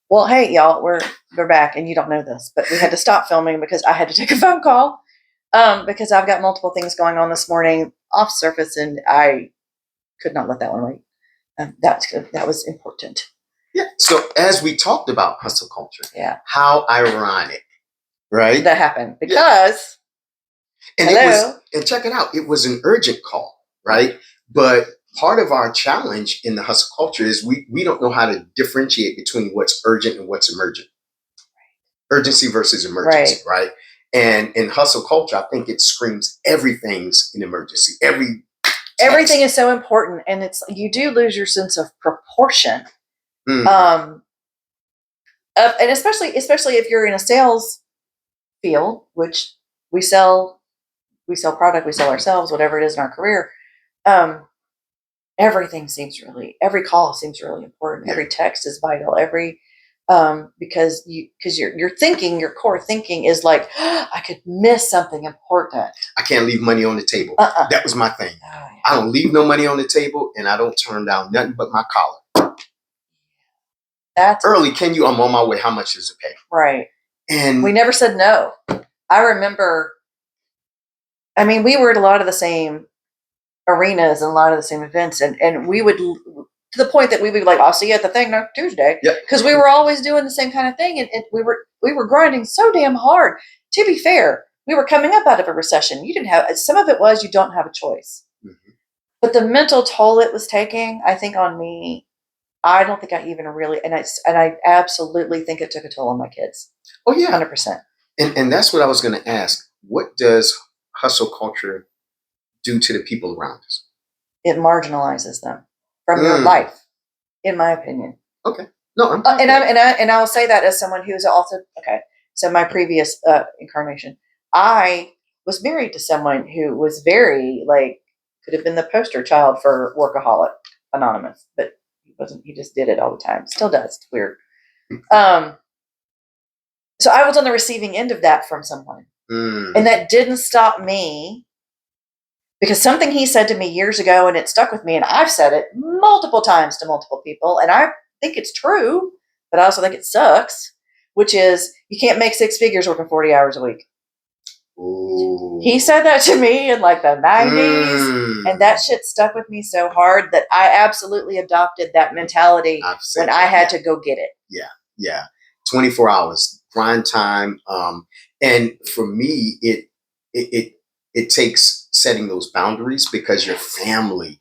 Well, hey, y'all, we're back, and you don't know this, but we had to stop filming because I had to take a phone call because I've got multiple things going on this morning off surface, and I could not let that one wait. That's good. That was important. Yeah. So as we talked about hustle culture, Yeah, how ironic, right? that happened because And hello. it was, and check it out, it was an urgent call, right? But part of our challenge in the hustle culture is we don't know how to differentiate between what's urgent and what's emergent. Urgency versus emergency, right? And in hustle culture, I think it screams everything's an emergency. Everything is so important, and it's you do lose your sense of proportion. And especially if you're in a sales field, which we sell product, we sell ourselves, whatever it is in our career. Everything seems every call seems really important. Yeah. Every text is vital. Because you're thinking, your core thinking is like, oh, I could miss something important. I can't leave money on the table. That was my thing. Oh, yeah. I don't leave no money on the table, and I don't turn down nothing but my collar. That's early. I'm on my way. How much does it pay? Right. And we never said no. I remember, we were at a lot of the same arenas and a lot of the same events, and we would, to the point that we would be like, I'll see you at the thing next Tuesday. Because we were always doing the same kind of thing, and we were grinding so damn hard. To be fair, we were coming up out of a recession. You didn't have, some of it was you don't have a choice. Mm-hmm. But the mental toll it was taking, I think, on me, I don't think I even really, and I absolutely think it took a toll on my kids. Oh yeah, 100%. And that's what I was going to ask. What does hustle culture do to the people around us? It marginalizes them from your life, in my opinion. Okay. No, and I will say that as someone who's also okay. So my previous incarnation, I was married to someone who was very could have been the poster child for Workaholic Anonymous, but he wasn't. He just did it all the time. Still does. It's weird. So I was on the receiving end of that from someone, and that didn't stop me. Because something he said to me years ago, and it stuck with me, and I've said it multiple times to multiple people, and I think it's true, but I also think it sucks, which is you can't make six figures working 40 hours a week. Ooh. He said that to me in the 90s, and that shit stuck with me so hard that I absolutely adopted that mentality when I had to go get it. Yeah. 24 hours, grind time. And for me, it takes setting those boundaries because your family,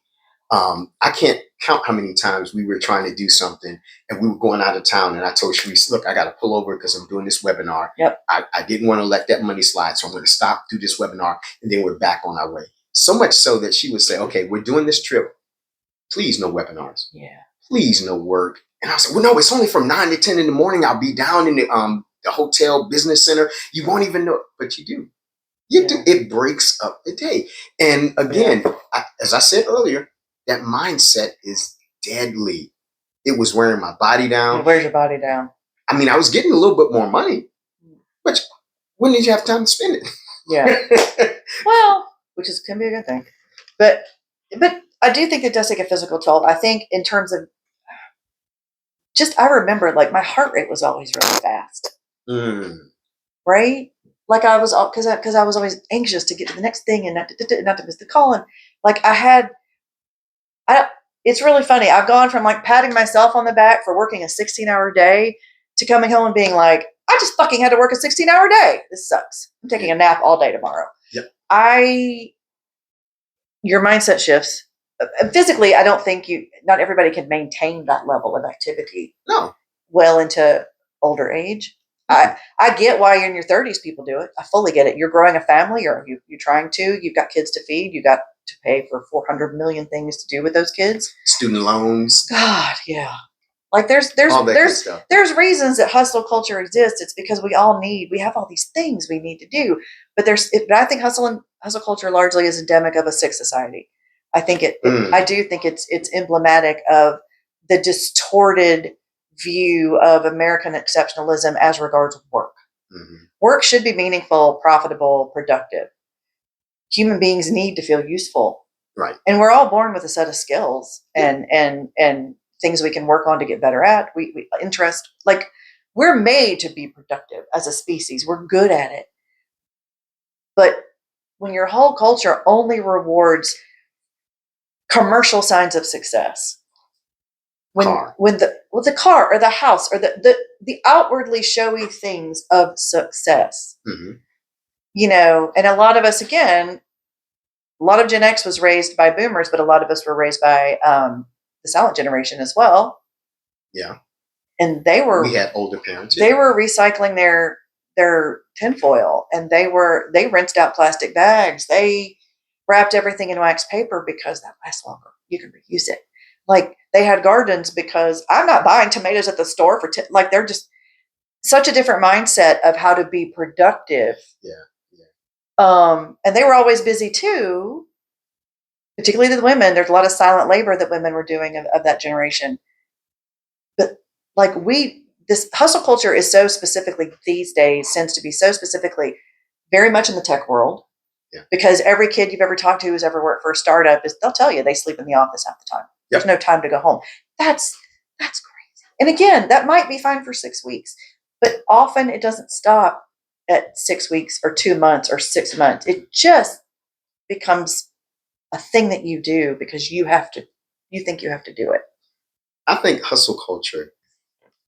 I can't count how many times we were trying to do something and we were going out of town and I told Sharice, look, I got to pull over because I'm doing this webinar. Yep. I didn't want to let that money slide. So I'm going to stop, do this webinar, and then we're back on our way. So much so that she would say, okay, we're doing this trip. Please no webinars. Yeah. Please no work. And I said, well, no, it's only from 9 to 10 in the morning. I'll be down in the hotel business center. You won't even know, but you do. It breaks up the day. And again, as I said earlier, that mindset is deadly. It was wearing my body down. It wears your body down. I mean, I was getting a little bit more money, but when did you have time to spend it? Yeah. Well, which can be a good thing. But I do think it does take a physical toll. I think in terms of I remember my heart rate was always really fast. Right? I was, because I was always anxious to get to the next thing and not to miss the call. And it's really funny. I've gone from patting myself on the back for working a 16-hour day to coming home and being like, I just fucking had to work a 16-hour day. This sucks. I'm taking a nap all day tomorrow. Yep. Your mindset shifts. Physically, I don't think not everybody can maintain that level of activity. No. Well into older age. I get why in your 30s people do it. I fully get it. You're growing a family, or you're trying to. You've got kids to feed. You got to pay for 400 million things to do with those kids. Student loans. God, yeah. There's reasons that hustle culture exists. It's because we have all these things we need to do. But I think hustle culture largely is endemic of a sick society. I think I do think it's emblematic of the distorted view of American exceptionalism as regards work. Mm-hmm. Work should be meaningful, profitable, productive. Human beings need to feel useful. Right. And we're all born with a set of skills and things we can work on to get better at. We interest, like, we're made to be productive as a species. We're good at it. But when your whole culture only rewards commercial signs of success, when the car or the house or the outwardly showy things of success, you know, and a lot of us, again, a lot of Gen X was raised by boomers, but a lot of us were raised by the silent generation as well. Yeah. And we had older parents. They were recycling their tinfoil, and they rinsed out plastic bags. They wrapped everything in wax paper because that lasts longer. You can reuse it. Like, they had gardens because I'm not buying tomatoes at the store for like, they're just such a different mindset of how to be productive. And they were always busy too, particularly the women. There's a lot of silent labor that women were doing of that generation. But like, this hustle culture is so specifically these days, tends to be so specifically very much in the tech world. Yeah. Because every kid you've ever talked to who's ever worked for a startup they'll tell you they sleep in the office half the time. Yep. There's no time to go home. That's crazy. And again, that might be fine for 6 weeks, but often it doesn't stop at 6 weeks or 2 months or 6 months. It just becomes a thing that you do because you think you have to do it. I think hustle culture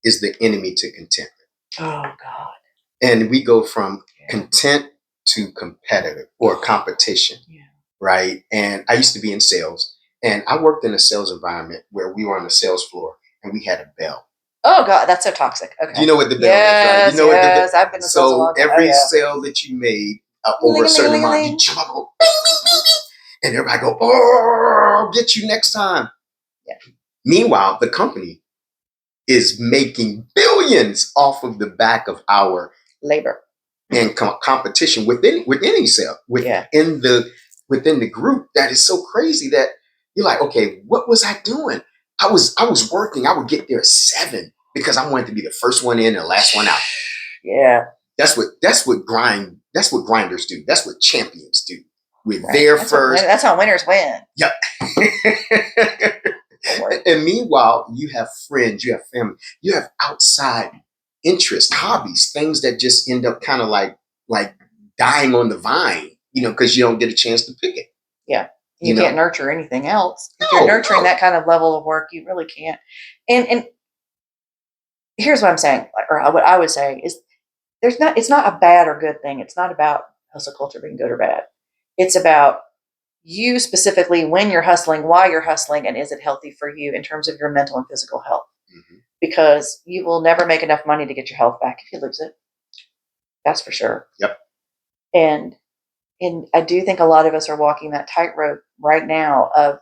is the enemy to contentment. Oh God. And we go from content to competitive or competition. Yeah. Right. And I used to be in sales, and I worked in a sales environment where we were on the sales floor and we had a bell. Oh God, that's so toxic. Okay. Do you know what the bell is, right? You know yes, I've been in sales a long time. Every sale that you made over a certain amount, you jump up, bing, bing, bing, bing, and everybody go, "Oh, I'll get you next time." Yeah. Meanwhile, the company is making billions off of the back of our labor and competition within any sale, within the group. That is so crazy that you're like, okay, what was I doing? I was working. I would get there at 7 because I wanted to be the first one in and the last one out. Yeah. That's what grinders do. That's what champions do. We're there first. That's how winners win. Yep. And meanwhile, you have friends, you have family, you have outside interests, hobbies, things that just end up kind of like dying on the vine, you know, because you don't get a chance to pick it. Yeah. You can't nurture anything else. If you're nurturing that kind of level of work, you really can't. And here's what I'm saying, or what I would say is it's not a bad or good thing. It's not about hustle culture being good or bad. It's about you specifically, when you're hustling, why you're hustling, and is it healthy for you in terms of your mental and physical health? Mm-hmm. Because you will never make enough money to get your health back if you lose it. That's for sure. Yep. And I do think a lot of us are walking that tightrope right now of,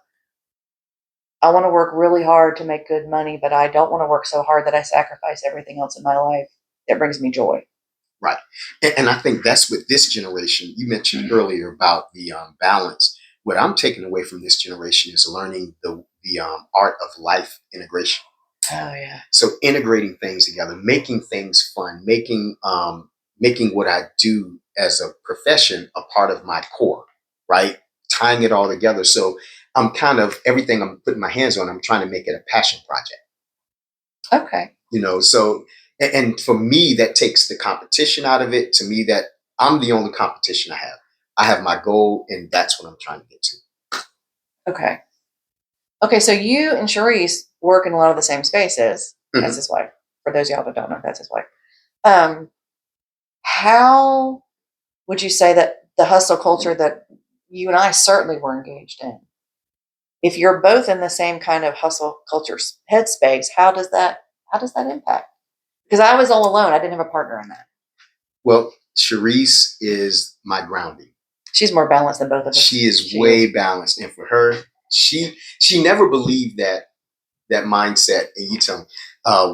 I want to work really hard to make good money, but I don't want to work so hard that I sacrifice everything else in my life that brings me joy. Right. And I think that's what this generation, you mentioned earlier about the balance. What I'm taking away from this generation is learning the art of life integration. Oh yeah. So integrating things together, making things fun, making what I do as a profession a part of my core, right? Tying it all together. So I'm kind of, everything I'm putting my hands on, I'm trying to make it a passion project. Okay. You know, so, and for me, that takes the competition out of it. To me, that I'm the only competition I have. I have my goal, and that's what I'm trying to get to. Okay. Okay, so you and Charisse work in a lot of the same spaces. Mm-hmm. That's his wife. For those of y'all that don't know, that's his wife. How would you say that the hustle culture that you and I certainly were engaged in, if you're both in the same kind of hustle culture headspace, how does that impact? Because I was all alone. I didn't have a partner in that. Well, Charisse is my grounding. She's more balanced than both of us. She is way balanced. And for her, she never believed that mindset. And you tell me,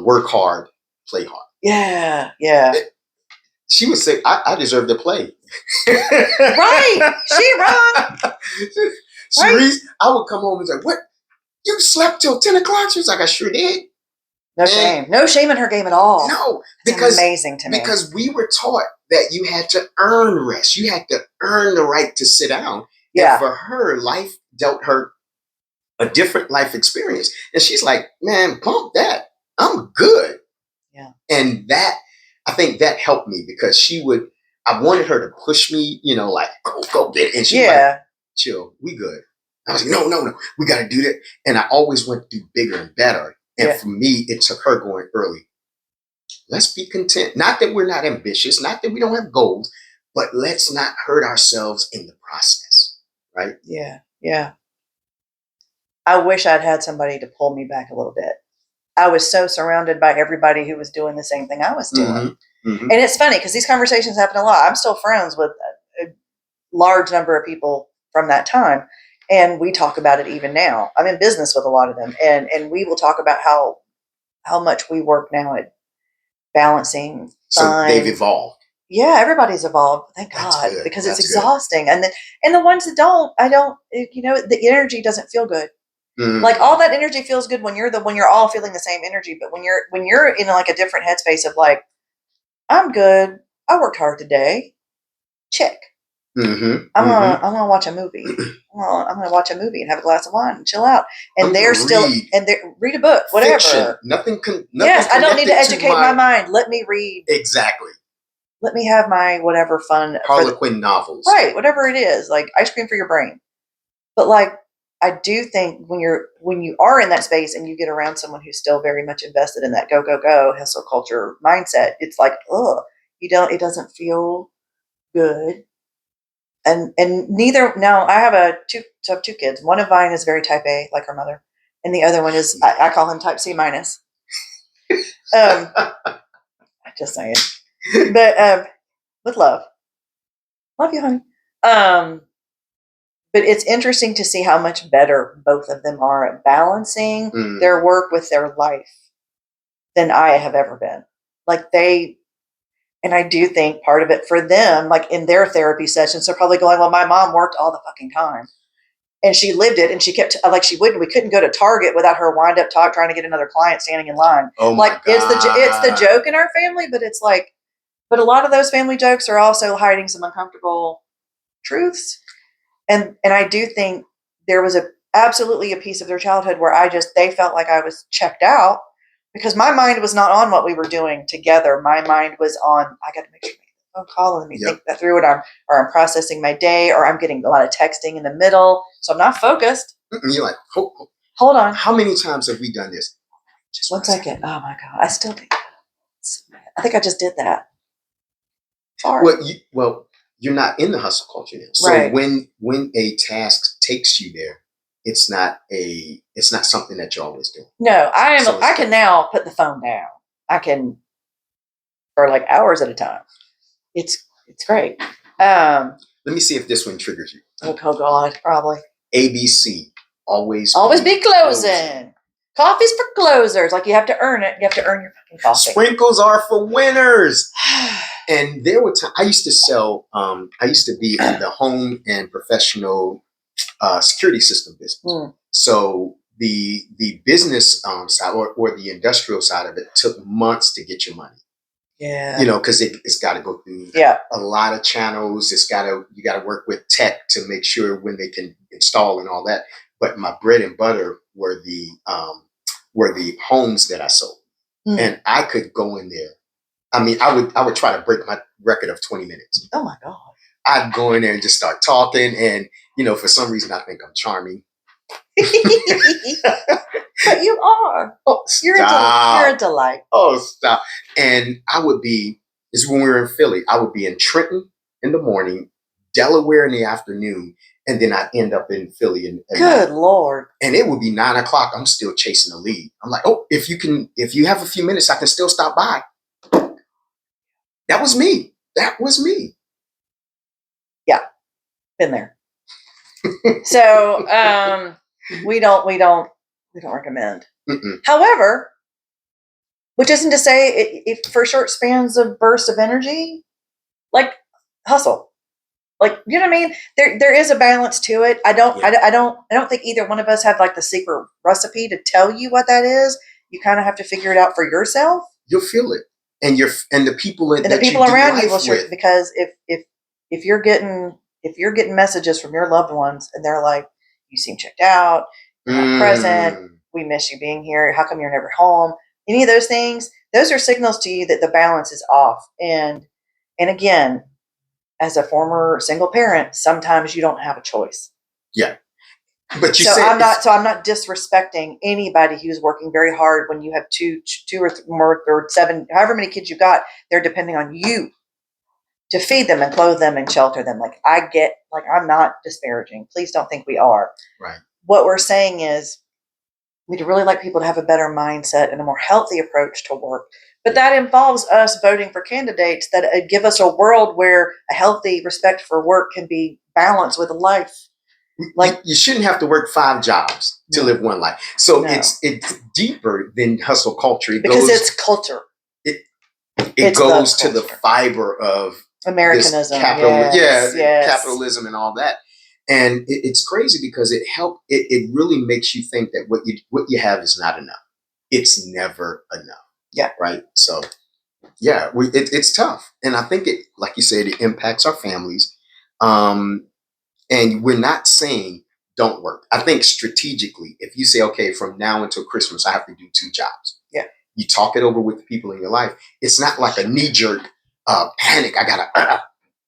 work hard, play hard. Yeah, yeah. She would say, I deserve to play. Right. She wrong. Charisse, right? I would come home and say, what? You slept till 10 o'clock? She was like, I sure did. No shame. No shame in her game at all. No. That's amazing to me. Because we were taught that you had to earn rest. You had to earn the right to sit down. Yeah. And for her, life dealt her a different life experience. And she's like, man, pump that. I'm good. Yeah. And that, I think that helped me because I wanted her to push me, like, go get it. And she's like, chill, we good. I was like, no, we got to do that. And I always went to do bigger and better. And for me, it took her going early. Let's be content. Not that we're not ambitious, not that we don't have goals, but let's not hurt ourselves in the process. Right? Yeah. Yeah. I wish I'd had somebody to pull me back a little bit. I was so surrounded by everybody who was doing the same thing I was doing. Mm-hmm. Mm-hmm. And it's funny because these conversations happen a lot. I'm still friends with a large number of people from that time. And we talk about it even now. I'm in business with a lot of them. And we will talk about how much we work now at balancing fun. So they've evolved. Yeah, everybody's evolved. Thank God. Because it's exhausting. Good. And the ones that don't, the energy doesn't feel good. Mm-hmm. Like all that energy feels good when you're all feeling the same energy. But when you're in like a different headspace of like, I'm good. I worked hard today. Check. Mm-hmm. I'm gonna watch a movie. I'm gonna watch a movie and have a glass of wine and chill out. And they're still read a book, whatever. Fiction. Nothing. Yes, I don't need to educate my mind. Let me read. Exactly. Let me have my whatever fun Harlequin novels. Right, whatever it is, like ice cream for your brain. But like I do think when you are in that space and you get around someone who's still very much invested in that go hustle culture mindset, it's like, it doesn't feel good. And neither now I have two kids. One of mine is very type A, like her mother, and the other one is I call him type C minus. Just saying, but with love you, honey. But it's interesting to see how much better both of them are at balancing their work with their life than I have ever been. Like and I do think part of it for them, like in their therapy sessions, they're probably going, well, my mom worked all the fucking time and she lived it. And she kept we couldn't go to Target without her wind up talk, trying to get another client standing in line. Oh my God. It's the joke in our family, but it's like, but a lot of those family jokes are also hiding some uncomfortable truths. And I do think there was absolutely a piece of their childhood where they felt like I was checked out because my mind was not on what we were doing together. My mind was on, I got to make sure I make a phone call and let me think that through it. I'm processing my day, or I'm getting a lot of texting in the middle. So I'm not focused. You're like, hold on. How many times have we done this? Just 1 second. Oh my God. I still think I just did that. Sorry. Well, you're not in the hustle culture now. So right. when a task takes you there, it's not something that you're always doing. No, I can now put the phone down. I can for like hours at a time. It's great. Let me see if this one triggers you. Oh God, probably. ABC. Always be closing. Coffee's for closers. Like you have to earn it. You have to earn your fucking coffee. Sprinkles are for winners. And there were times I used to sell. I used to be in the home and professional security system business. So the business side or the industrial side of it took months to get your money. Yeah. Because it's got to go through a lot of channels. You got to work with tech to make sure when they can install and all that. But my bread and butter were the homes that I sold, and I could go in there. I mean, I would try to break my record of 20 minutes. Oh my God! I'd go in there and just start talking, and for some reason I think I'm charming. But you are. Oh, you're a delight. Oh, stop! And this is when we were in Philly. I would be in Trenton in the morning, Delaware in the afternoon. And then I end up in Philly. Good Lord. And it would be 9:00. I'm still chasing a lead. I'm like, if you have a few minutes, I can still stop by. That was me. Yeah. Been there. So, we don't recommend. Mm-mm. However, which isn't to say if for short spans of bursts of energy, like hustle. Like, you know what I mean? There is a balance to it. I don't think either one of us have like the secret recipe to tell you what that is. You kind of have to figure it out for yourself. You'll feel it, and the people around you will sure, because if you're getting messages from your loved ones and they're like, you seem checked out, You're not present. We miss you being here. How come you're never home? Any of those things, those are signals to you that the balance is off. And again, as a former single parent, sometimes you don't have a choice. Yeah. But you so said I'm not disrespecting anybody who's working very hard when you have two or more or seven, however many kids you got, they're depending on you to feed them and clothe them and shelter them. Like I'm not disparaging. Please don't think we are. Right. What we're saying is we'd really like people to have a better mindset and a more healthy approach to work. But that involves us voting for candidates that give us a world where a healthy respect for work can be balanced with a life. Like you shouldn't have to work 5 jobs to live one life. So it's deeper than hustle culture. Because it's culture. It goes to the fiber of Americanism, capitalism and all that. And it's crazy because it really makes you think that what you have is not enough. It's never enough. Yeah. Right. So yeah, it's tough. And I think it, like you said, it impacts our families. And we're not saying don't work. I think strategically, if you say, okay, from now until Christmas, I have to do 2 jobs. Yeah. You talk it over with the people in your life. It's not like a knee-jerk panic. I gotta.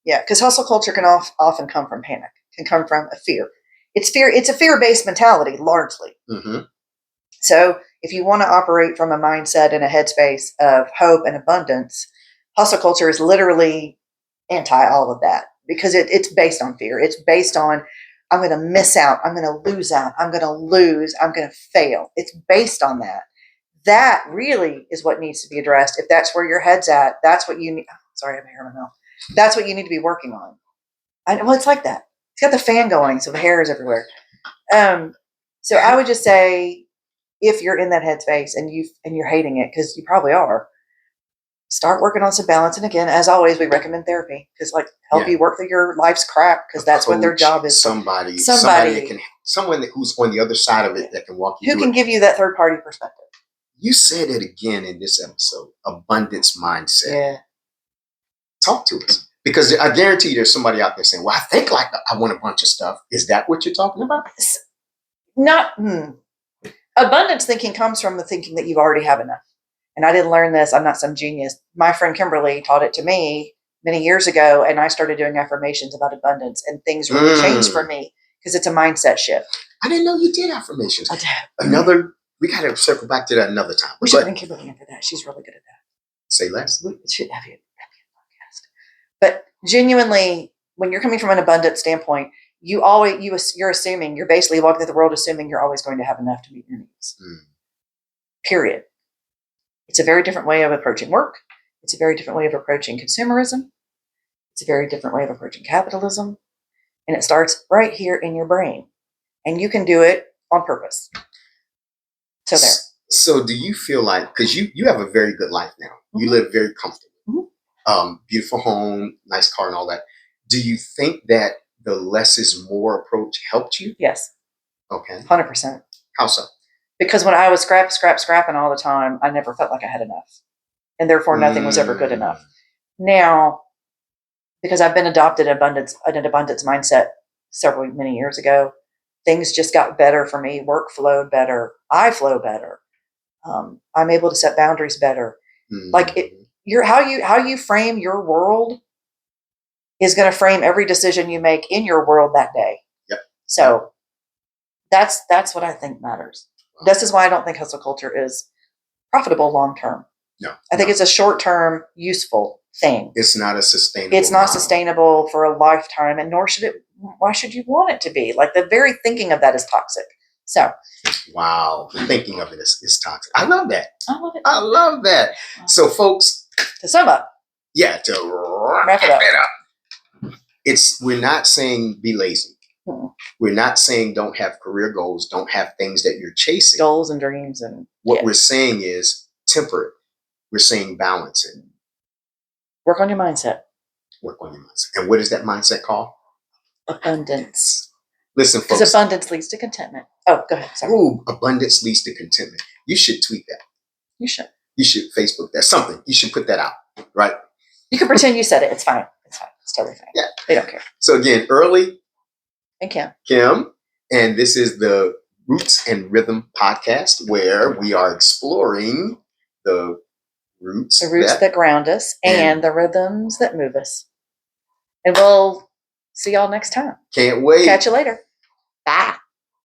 Yeah, because hustle culture can often come from panic. Can come from a fear. It's fear. It's a fear-based mentality, largely. Mm-hmm. So if you want to operate from a mindset and a headspace of hope and abundance, hustle culture is literally anti all of that because it's based on fear. It's based on I'm going to miss out. I'm going to lose out. I'm going to lose. I'm going to fail. It's based on that. That really is what needs to be addressed. If that's where your head's at, that's what you need. Sorry, I have hair in my mouth. That's what you need to be working on. Well, it's like that. It's got the fan going, so the hair is everywhere. So I would just say, if you're in that headspace and you're hating it, because you probably are, start working on some balance. And again, as always, we recommend therapy because help you work through your life's crap because that's what their job is. Somebody that can, someone who's on the other side of it that can walk you through. Who can give you that third party perspective. You said it again in this episode, abundance mindset. Yeah. Talk to us. Because I guarantee you there's somebody out there saying, well, I think like I want a bunch of stuff. Is that what you're talking about? Abundance thinking comes from the thinking that you already have enough. And I didn't learn this. I'm not some genius. My friend Kimberly taught it to me many years ago. And I started doing affirmations about abundance and things really changed for me because it's a mindset shift. I didn't know you did affirmations. I did. We got to circle back to that another time. We should bring Kimberly in for that. She's really good at that. Say less. We should have you podcast. But genuinely, when you're coming from an abundant standpoint, you're assuming, you're basically walking through the world assuming you're always going to have enough to meet your needs. Period. It's a very different way of approaching work. It's a very different way of approaching consumerism. It's a very different way of approaching capitalism. And it starts right here in your brain. And you can do it on purpose. So there. So do you feel like, because you have a very good life now. Mm-hmm. You live very comfortable. Mm-hmm. Beautiful home, nice car and all that. Do you think that the less is more approach helped you? Yes. Okay. 100%. How so? Because when I was scrapping all the time, I never felt like I had enough. And therefore nothing was ever good enough. Now, because I've been adopted an abundance mindset many years ago, things just got better for me. Work flowed better. I flow better. I'm able to set boundaries better. How you frame your world is going to frame every decision you make in your world that day. Yep. So that's what I think matters. Wow. This is why I don't think hustle culture is profitable long term. No. I think it's a short term useful thing. It's not a sustainable. It's not sustainable for a lifetime, and nor should it. Why should you want it to be? Like the very thinking of that is toxic. So. Wow, the thinking of it is toxic. I love that. I love that. So, folks, to sum up. Yeah, to wrap it up. We're not saying be lazy. Mm-hmm. We're not saying don't have career goals, don't have things that you're chasing. Goals and dreams. And what we're saying is temper it. We're saying balance it. Work on your mindset. Work on your mindset. And what is that mindset called? Abundance. Listen, folks. Because abundance leads to contentment. Oh, go ahead. Sorry. Ooh, abundance leads to contentment. You should tweet that. You should. You should Facebook that. Something. You should put that out, right? You can pretend you said it. It's fine. It's fine. It's totally fine. Yeah. They don't care. So again, Early and Kim. And this is the Roots and Rhythm podcast, where we are exploring the roots that ground us and the rhythms that move us. And we'll see y'all next time. Can't wait. Catch you later. Bye.